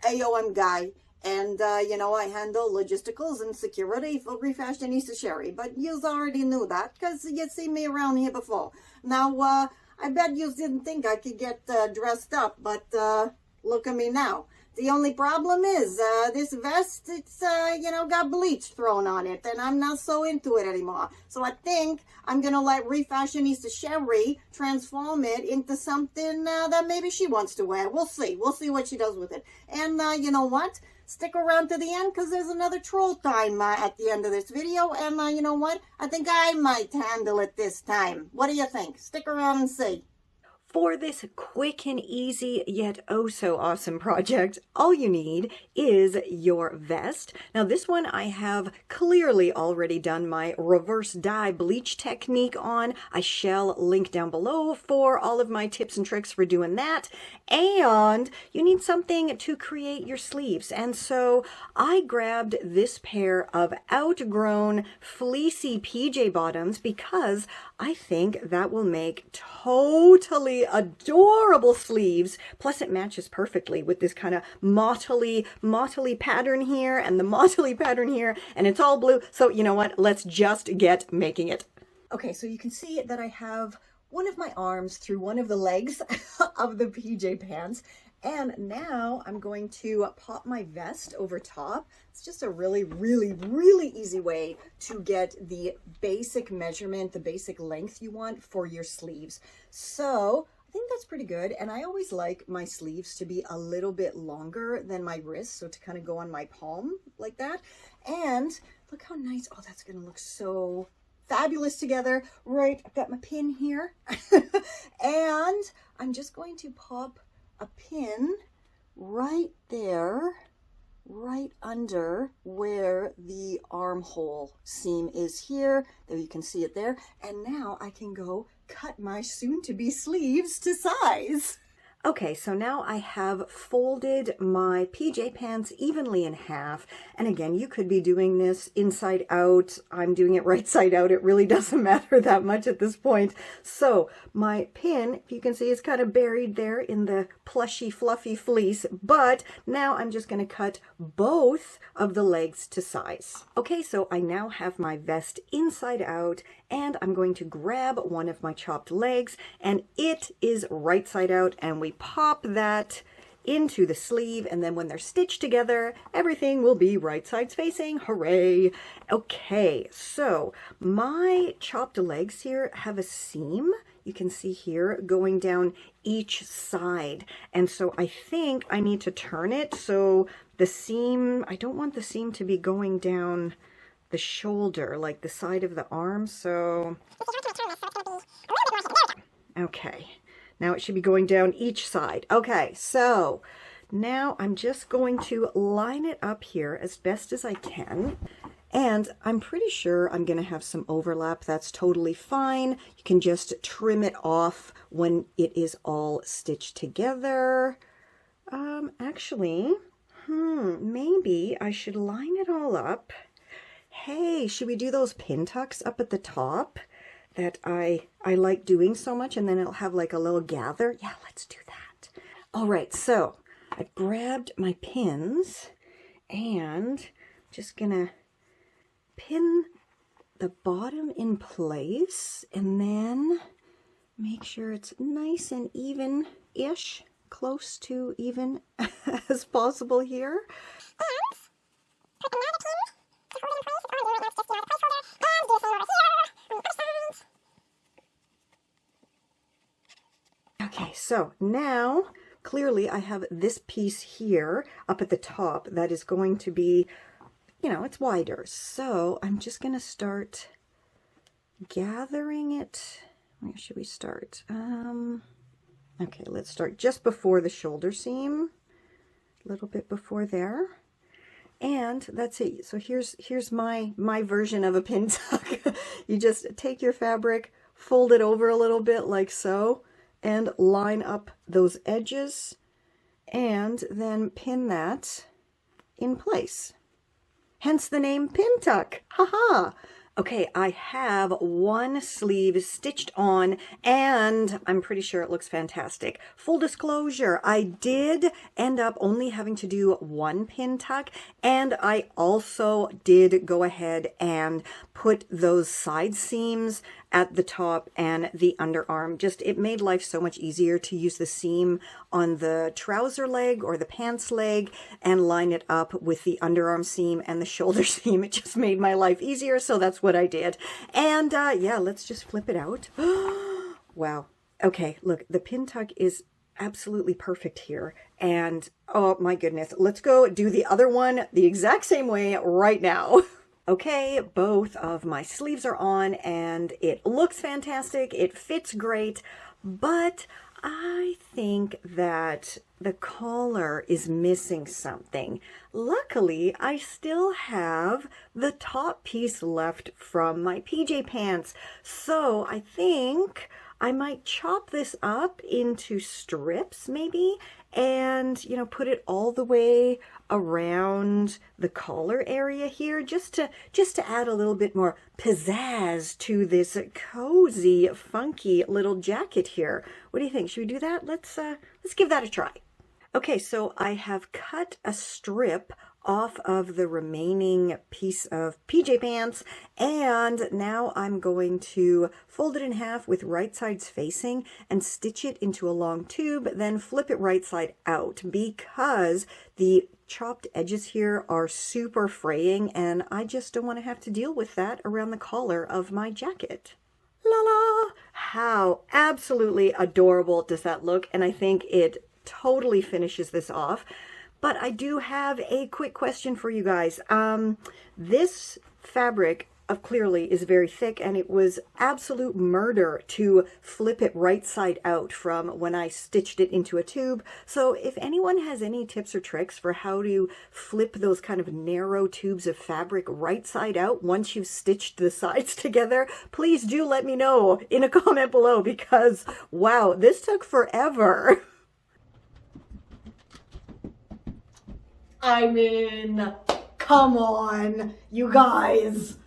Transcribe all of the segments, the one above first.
AOM guy, and you know, I handle logisticals and security for Refashionista Sheri, but yous already knew that because you seen me around here before. Now, I bet yous didn't think I could get dressed up, but look at me now. The only problem is this vest, it's, you know, got bleach thrown on it, and I'm not so into it anymore. So I think I'm going to let Refashionista Sheri transform it into something that maybe she wants to wear. We'll see. We'll see what she does with it. And you know what? Stick around to the end because there's another troll time at the end of this video. And you know what? I think I might handle it this time. What do you think? Stick around and see. For this quick and easy yet oh so awesome project, all you need is your vest. Now this one I have clearly already done my reverse dye bleach technique on. I shall link down below for all of my tips and tricks for doing that. And you need something to create your sleeves. And so I grabbed this pair of outgrown fleecy PJ bottoms because I think that will make totally adorable sleeves. Plus it matches perfectly with this kind of mottly pattern here and the mottly pattern here, and it's all blue. So you know what? Let's just get making it. Okay, so you can see that I have one of my arms through one of the legs of the PJ pants. And now I'm going to pop my vest over top. It's just a really easy way to get the basic measurement, the basic length you want for your sleeves. So I think that's pretty good. And I always like my sleeves to be a little bit longer than my wrist. So to kind of go on my palm like that. And look how nice. Oh, that's going to look so fabulous together. Right, I've got my pin here. And I'm just going to pop a pin right there, right under where the armhole seam is here. There, you can see it there. And now I can go cut my soon-to-be sleeves to size. Okay, so now I have folded my PJ pants evenly in half. And again, you could be doing this inside out. I'm doing it right side out. It really doesn't matter that much at this point. So my pin, if you can see, is kind of buried there in the plushy, fluffy fleece. But now I'm just going to cut both of the legs to size. Okay, so I now have my vest inside out, and I'm going to grab one of my chopped legs, and it is right side out, and we pop that into the sleeve, and then when they're stitched together, everything will be right sides facing. Hooray! Okay, so my chopped legs here have a seam. You can see here going down each side, and so I think I need to turn it so the seam, I don't want the seam to be going down the shoulder, like the side of the arm, so okay. Now it should be going down each side. Okay, so now I'm just going to line it up here as best as I can. And I'm pretty sure I'm going to have some overlap. That's totally fine. You can just trim it off when it is all stitched together. Actually, maybe I should line it all up. Hey, should we do those pin tucks up at the top that I like doing so much, and then it'll have like a little gather? Yeah, let's do that. All right, so I grabbed my pins and just gonna pin the bottom in place and then make sure it's nice and even-ish, close to even as possible here. Okay, so now clearly I have this piece here up at the top that is going to be, you know, it's wider. So I'm just going to start gathering it. Where should we start? Okay, let's start just before the shoulder seam, a little bit before there. And that's it. So here's my version of a pin tuck. You just take your fabric, fold it over a little bit like so, and line up those edges, and then pin that in place. Hence the name pin tuck. Haha! Okay, I have one sleeve stitched on and I'm pretty sure it looks fantastic. Full disclosure, I did end up only having to do one pin tuck, and I also did go ahead and put those side seams at the top and the underarm. Just, it made life so much easier to use the seam on the trouser leg or the pants leg and line it up with the underarm seam and the shoulder seam. It just made my life easier, so that's what I did. And yeah, let's just flip it out. Wow. Okay, look, the pin tuck is absolutely perfect here. And oh my goodness, let's go do the other one the exact same way right now. Okay, both of my sleeves are on and it looks fantastic. It fits great, but I think that the collar is missing something. Luckily, I still have the top piece left from my PJ pants. So I think I might chop this up into strips maybe, and, you know, put it all the way around the collar area here, just to add a little bit more pizzazz to this cozy, funky little jacket here. What do you think? Should we do that? Let's give that a try. Okay, so I have cut a strip off of the remaining piece of PJ pants, and now I'm going to fold it in half with right sides facing and stitch it into a long tube, then flip it right side out because the chopped edges here are super fraying and I just don't want to have to deal with that around the collar of my jacket. La la! How absolutely adorable does that look? And I think it totally finishes this off. But I do have a quick question for you guys. This fabric clearly is very thick, and it was absolute murder to flip it right side out from when I stitched it into a tube. So if anyone has any tips or tricks for how to flip those kind of narrow tubes of fabric right side out once you've stitched the sides together, please do let me know in a comment below, because wow, this took forever. I mean, come on, you guys.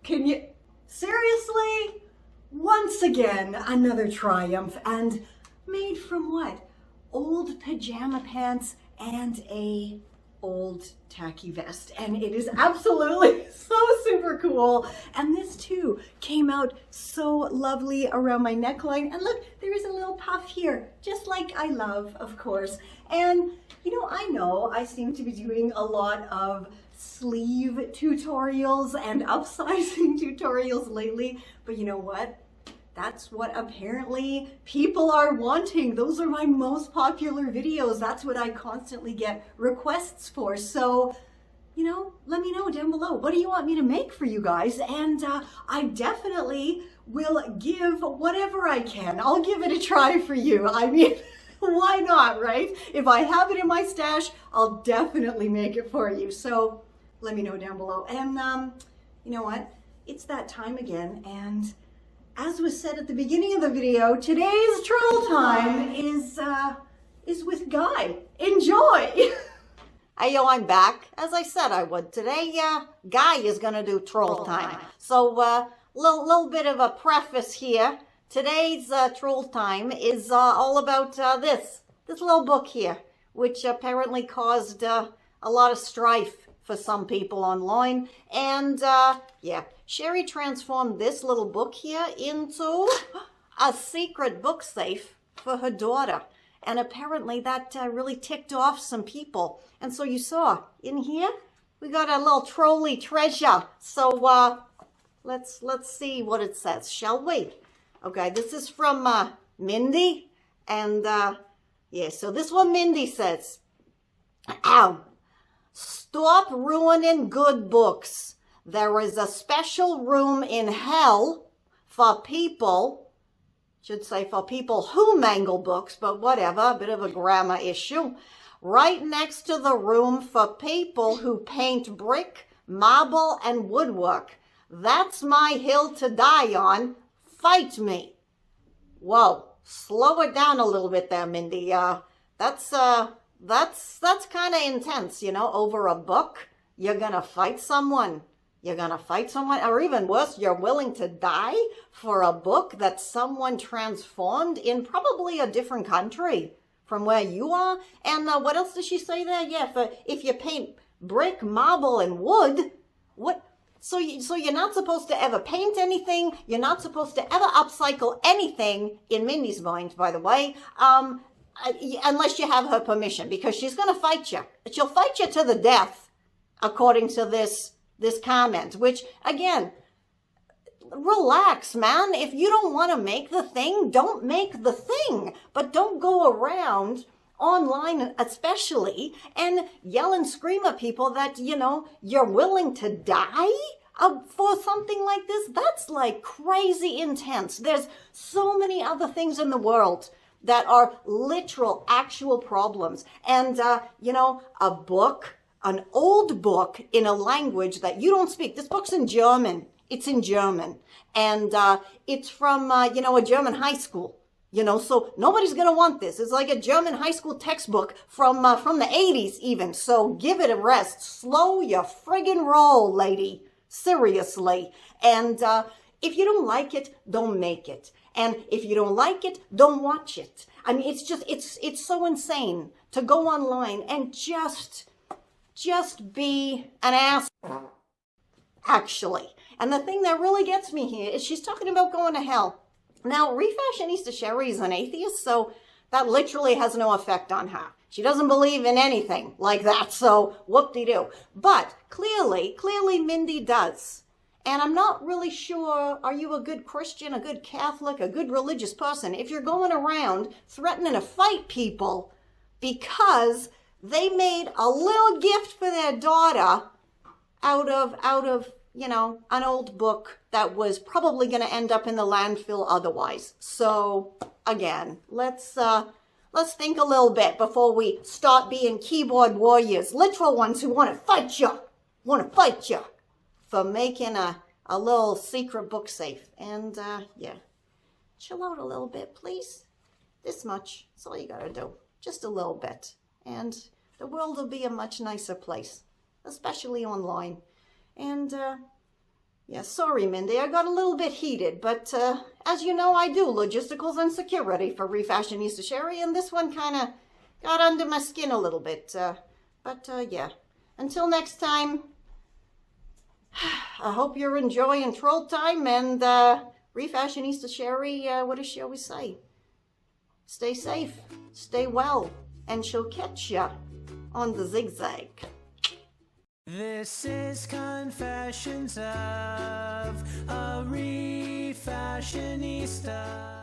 Can you, seriously? Once again, another triumph, and made from what? Old pajama pants and a old tacky vest, and it is absolutely so super cool. And this too came out so lovely around my neckline, and look, there is a little puff here, just like I love, of course. And you know I seem to be doing a lot of sleeve tutorials and upsizing tutorials lately, but you know what? That's what apparently people are wanting. Those are my most popular videos. That's what I constantly get requests for. So, you know, let me know down below. What do you want me to make for you guys? And I definitely will give whatever I can. I'll give it a try for you. I mean, why not, right? If I have it in my stash, I'll definitely make it for you. So let me know down below. And you know what? It's that time again, and as was said at the beginning of the video, today's troll time is with Guy. Enjoy! Hey, yo, I'm back. As I said I would. Today, Guy is gonna do troll time. So, little bit of a preface here. Today's troll time is all about this little book here, which apparently caused a lot of strife for some people online. And yeah, Sheri transformed this little book here into a secret book safe for her daughter. And apparently that really ticked off some people. And so you saw in here, we got a little trolley treasure. So let's see what it says, shall we? Okay, this is from Mindy. And yeah, so this one Mindy says, ow. Stop ruining good books. There is a special room in hell for people, should say for people who mangle books, but whatever, a bit of a grammar issue, right next to the room for people who paint brick, marble, and woodwork. That's my hill to die on. Fight me. Whoa, slow it down a little bit there, Mindy. That's kind of intense, you know, over a book. You're gonna fight someone. You're gonna fight someone, or even worse, you're willing to die for a book that someone transformed in probably a different country from where you are. And what else does she say there? Yeah, if you paint brick, marble, and wood, what? So you're not supposed to ever paint anything. You're not supposed to ever upcycle anything, in Mindy's mind, by the way, unless you have her permission, because she's gonna fight you. She'll fight you to the death, according to this comment, which, again, relax, man. If you don't want to make the thing, don't make the thing. But don't go around online, especially, and yell and scream at people that, you're willing to die for something like this. That's like crazy intense. There's so many other things in the world that are literal, actual problems. And, a book, an old book in a language that you don't speak. This book's in German. It's in German. And it's from, a German high school. So nobody's going to want this. It's like a German high school textbook from the 80s even. So give it a rest. Slow your friggin' roll, lady. Seriously. And if you don't like it, don't make it. And if you don't like it, don't watch it. I mean, it's so insane to go online and just be an ass, actually. And the thing that really gets me here is she's talking about going to hell. Now, Refashionista Sheri is an atheist, so that literally has no effect on her. She doesn't believe in anything like that, so whoop-de-doo. But clearly Mindy does. And I'm not really sure, are you a good Christian, a good Catholic, a good religious person, if you're going around threatening to fight people because they made a little gift for their daughter out of an old book that was probably going to end up in the landfill otherwise. So again, let's think a little bit before we start being keyboard warriors, literal ones who want to fight you for making a little secret book safe. And chill out a little bit, please. This much, that's all you gotta do. Just a little bit. And the world will be a much nicer place, especially online. And sorry, Mindy, I got a little bit heated, but as you know, I do logisticals and security for Refashionista Sheri, and this one kind of got under my skin a little bit. But until next time, I hope you're enjoying troll time, and Refashionista Sheri, what does she always say? Stay safe, stay well, and she'll catch ya on the zigzag. This is Confessions of a Refashionista.